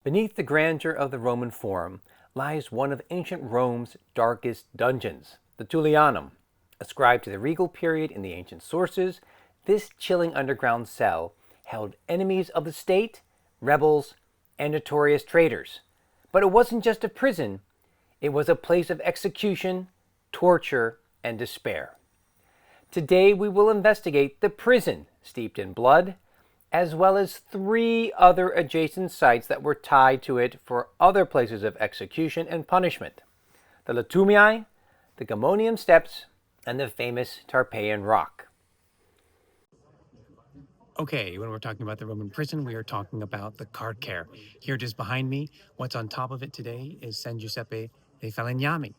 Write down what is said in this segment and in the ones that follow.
Beneath the grandeur of the Roman Forum lies one of ancient Rome's darkest dungeons, the Tullianum. Ascribed to the regal period in the ancient sources, this chilling underground cell held enemies of the state, rebels, and notorious traitors. But it wasn't just a prison, it was a place of execution, torture, and despair. Today we will investigate the prison steeped in blood, as well as 3 other adjacent sites that were tied to it for other places of execution and punishment: the Latumiae, the Gemonian steppes, and the famous Tarpeian Rock. Okay, when we're talking about the Roman prison, we are talking about the Carcer. Here just behind me, what's on top of it today is San Giuseppe dei Falegnami.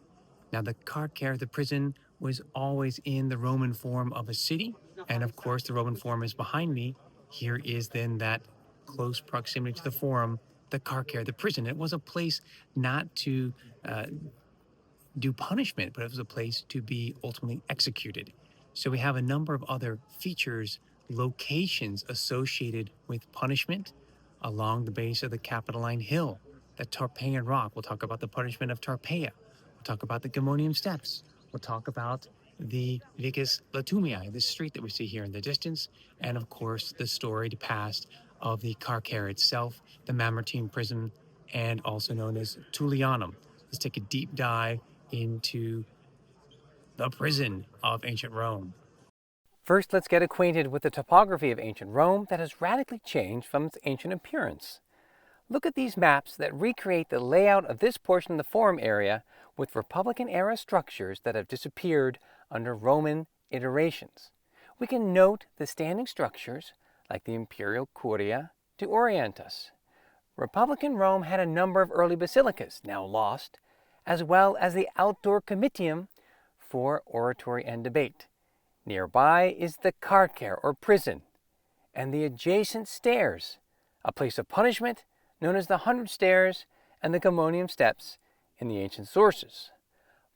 Now the Carcer, the prison, was always in the Roman form of a city, and of course the Roman forum is behind me. Here is then that close proximity to the forum, the Carcer, the prison. It was a place not to do punishment, but it was a place to be ultimately executed. So we have a number of other features, locations associated with punishment along the base of the Capitoline Hill, the Tarpeian Rock. We'll talk about the punishment of Tarpeia. We'll talk about the Gemonian steppes. We'll talk about the Vicus Latumiae, the street that we see here in the distance, and of course the storied past of the Carcer itself, the Mamertine Prison, and also known as Tullianum. Let's take a deep dive into the prison of ancient Rome. First, let's get acquainted with the topography of ancient Rome that has radically changed from its ancient appearance. Look at these maps that recreate the layout of this portion of the Forum area with Republican-era structures that have disappeared under Roman iterations. We can note the standing structures like the Imperial Curia to orient us. Republican Rome had a number of early basilicas, now lost, as well as the outdoor comitium for oratory and debate. Nearby is the Carcer, or prison, and the adjacent stairs, a place of punishment known as the 100 Stairs and the Gemonian steppes in the ancient sources.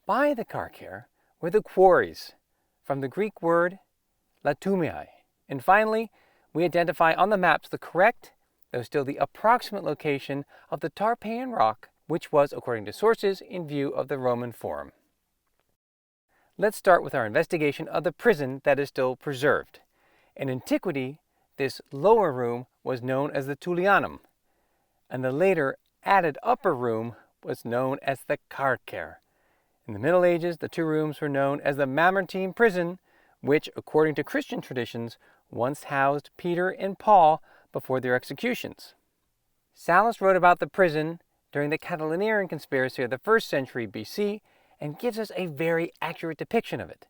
By the Carcer were the quarries, from the Greek word Latumiae. And finally, we identify on the maps the correct, though still the approximate location of the Tarpeian Rock, which was, according to sources, in view of the Roman Forum. Let's start with our investigation of the prison that is still preserved. In antiquity, this lower room was known as the Tullianum, and the later added upper room was known as the Carcer. In the Middle Ages, the 2 rooms were known as the Mamertine Prison, which, according to Christian traditions, once housed Peter and Paul before their executions. Sallust wrote about the prison during the Capitoline conspiracy of the 1st century BC and gives us a very accurate depiction of it.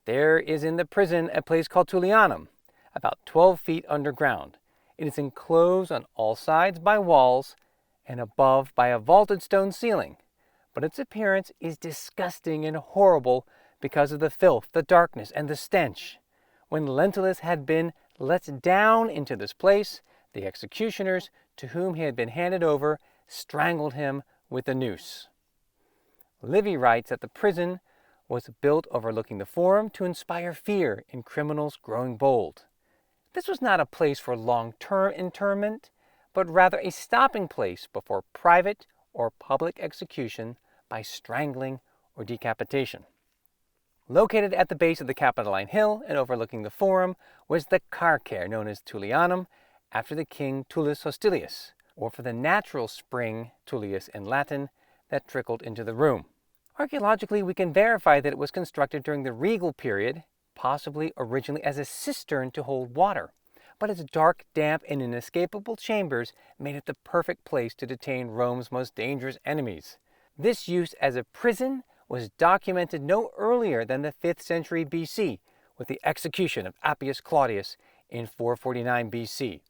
There is in the prison a place called Tullianum, about 12 feet underground. It is enclosed on all sides by walls and above by a vaulted stone ceiling, but its appearance is disgusting and horrible because of the filth, the darkness, and the stench. When Lentulus had been let down into this place, the executioners to whom he had been handed over strangled him with a noose. Livy writes that the prison was built overlooking the Forum to inspire fear in criminals growing bold. This was not a place for long-term internment, but rather a stopping place before private or public execution by strangling or decapitation. Located at the base of the Capitoline Hill and overlooking the Forum was the Carcer, known as Tullianum, after the king Tullus Hostilius, or for the natural spring, Tullius in Latin, that trickled into the room. Archaeologically, we can verify that it was constructed during the regal period, possibly originally as a cistern to hold water, but its dark, damp, and inescapable chambers made it the perfect place to detain Rome's most dangerous enemies. This use as a prison was documented no earlier than the 5th century BC, with the execution of Appius Claudius in 449 BC.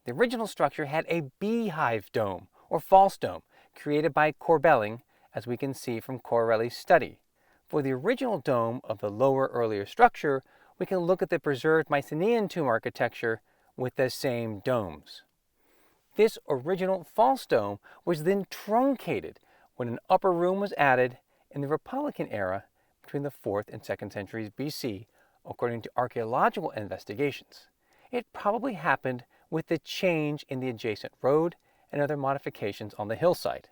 The original structure had a beehive dome, or false dome, created by Corbelling, as we can see from Corelli's study. For the original dome of the lower earlier structure, we can look at the preserved Mycenaean tomb architecture with the same domes. This original false dome was then truncated when an upper room was added in the Republican era between the 4th and 2nd centuries BC, according to archaeological investigations. It probably happened with the change in the adjacent road and other modifications on the hillside.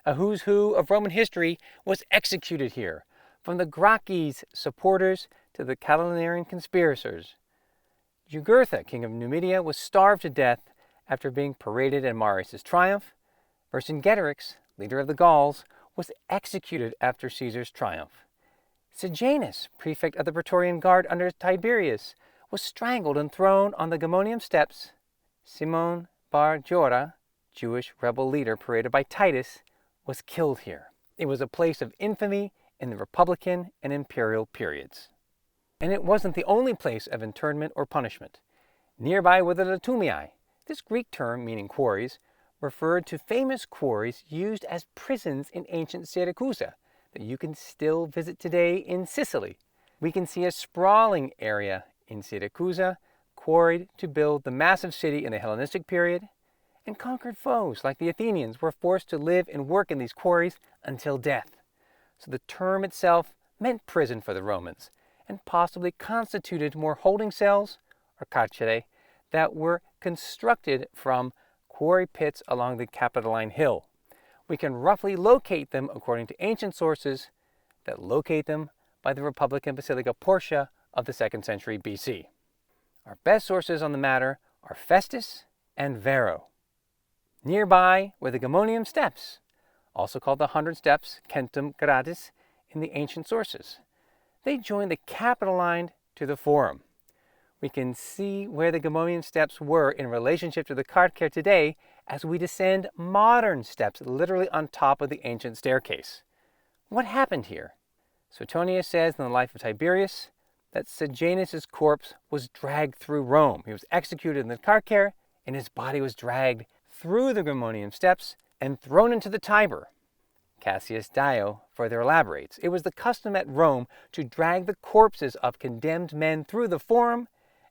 A who's who of Roman history was executed here, from the Gracchi's supporters to the Catilinarian conspirators. Jugurtha, king of Numidia, was starved to death after being paraded in Marius' triumph. Vercingetorix, leader of the Gauls, was executed after Caesar's triumph. Sejanus, prefect of the Praetorian Guard under Tiberius, was strangled and thrown on the Gemonian steps. Simon Bar Giora, Jewish rebel leader paraded by Titus, was killed here. It was a place of infamy in the Republican and Imperial periods. And it wasn't the only place of internment or punishment. Nearby were the Latumiae. This Greek term, meaning quarries, referred to famous quarries used as prisons in ancient Syracusa that you can still visit today in Sicily. We can see a sprawling area in Syracusa, quarried to build the massive city in the Hellenistic period, and conquered foes like the Athenians were forced to live and work in these quarries until death. So the term itself meant prison for the Romans, and possibly constituted more holding cells, or carcere, that were constructed from quarry pits along the Capitoline Hill. We can roughly locate them according to ancient sources that locate them by the Republican Basilica Portia of the 2nd century BC. Our best sources on the matter are Festus and Varro. Nearby were the Gemonian steps, also called the 100 Steps, Centum Gradus, in the ancient sources. They joined the Capitoline to the Forum. We can see where the Gemonian steps were in relationship to the Carcer today as we descend modern steps literally on top of the ancient staircase. What happened here? Suetonius says in the life of Tiberius that Sejanus' corpse was dragged through Rome. He was executed in the Carcer, and his body was dragged through the Gemonian steps and thrown into the Tiber. Cassius Dio further elaborates. It was the custom at Rome to drag the corpses of condemned men through the Forum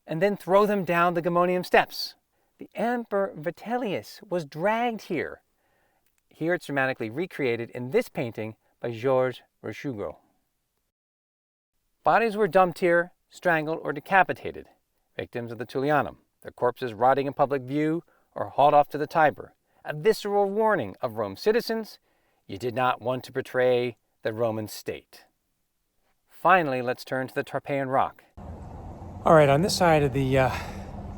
and then throw them down the Gemonian steps. The Emperor Vitellius was dragged here. Here it's dramatically recreated in this painting by Georges Rochugo. Bodies were dumped here, strangled, or decapitated, victims of the Tullianum, their corpses rotting in public view or hauled off to the Tiber. A visceral warning of Rome's citizens: you did not want to betray the Roman state. Finally, let's turn to the Tarpeian Rock. All right, on this side of the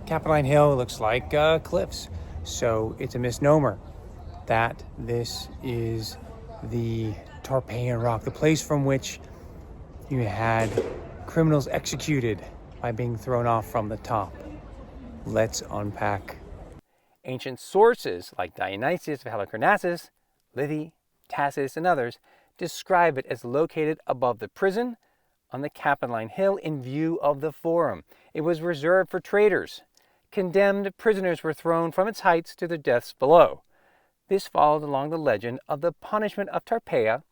Capitoline Hill, it looks like cliffs. So it's a misnomer that this is the Tarpeian Rock, the place from which you had criminals executed by being thrown off from the top. Let's unpack. Ancient sources like Dionysius of Halicarnassus, Livy, Tacitus, and others describe it as located above the prison on the Capitoline Hill in view of the Forum. It was reserved for traitors. Condemned prisoners were thrown from its heights to their deaths below. This followed along the legend of the punishment of Tarpeia,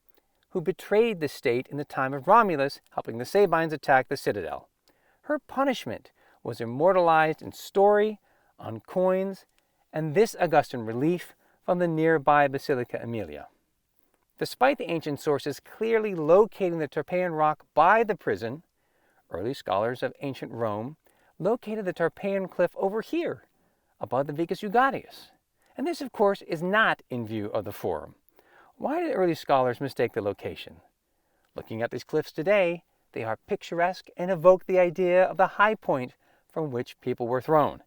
who betrayed the state in the time of Romulus, helping the Sabines attack the citadel. Her punishment was immortalized in story, on coins, and this Augustan relief from the nearby Basilica Aemilia. Despite the ancient sources clearly locating the Tarpeian Rock by the prison, early scholars of ancient Rome located the Tarpeian Cliff over here, above the Vicus Jugadius. And this, of course, is not in view of the Forum. Why did early scholars mistake the location? Looking at these cliffs today, they are picturesque and evoke the idea of the high point from which people were thrown.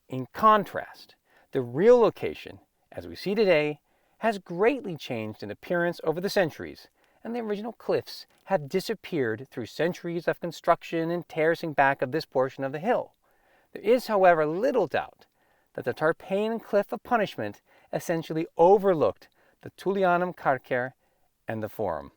In contrast, the real location, as we see today, has greatly changed in appearance over the centuries, and the original cliffs have disappeared through centuries of construction and terracing back of this portion of the hill. There is, however, little doubt that the Tarpeian Cliff of Punishment essentially overlooked the Tullianum Carcer and the Forum.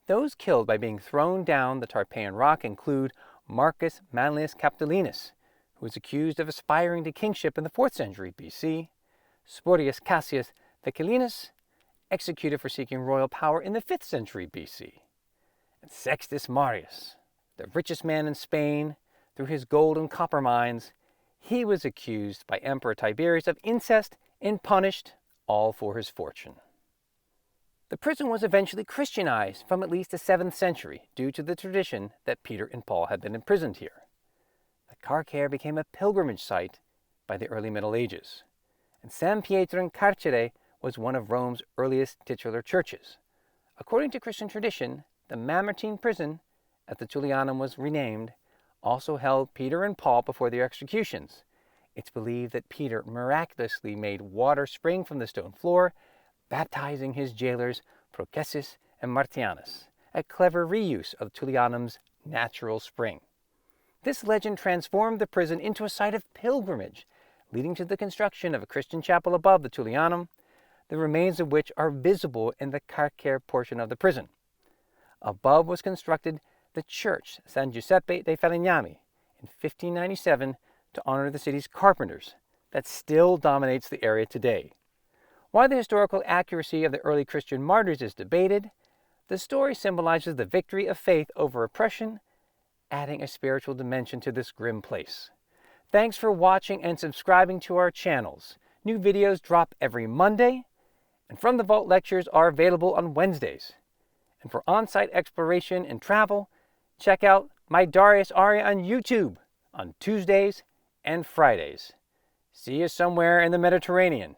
Those killed by being thrown down the Tarpeian Rock include Marcus Manlius Capitolinus, who was accused of aspiring to kingship in the 4th century BC, Spurius Cassius Vecilinus, executed for seeking royal power in the 5th century BC, and Sextus Marius, the richest man in Spain, through his gold and copper mines. He was accused by Emperor Tiberius of incest and punished, all for his fortune. The prison was eventually Christianized from at least the 7th century due to the tradition that Peter and Paul had been imprisoned here. The Carcer became a pilgrimage site by the early Middle Ages, and San Pietro in Carcere was one of Rome's earliest titular churches. According to Christian tradition, the Mamertine Prison, as the Tullianum was renamed, also held Peter and Paul before their executions. It's believed that Peter miraculously made water spring from the stone floor, baptizing his jailers Processus and Martianus, a clever reuse of Tullianum's natural spring. This legend transformed the prison into a site of pilgrimage, leading to the construction of a Christian chapel above the Tullianum, the remains of which are visible in the Carcer portion of the prison. Above was constructed the church San Giuseppe dei Falegnami in 1597 to honor the city's carpenters, that still dominates the area today. While the historical accuracy of the early Christian martyrs is debated, the story symbolizes the victory of faith over oppression, adding a spiritual dimension to this grim place. Thanks for watching and subscribing to our channels. New videos drop every Monday, and From the Vault lectures are available on Wednesdays. And for on-site exploration and travel, check out my Darius Aria on YouTube on Tuesdays and Fridays. See you somewhere in the Mediterranean.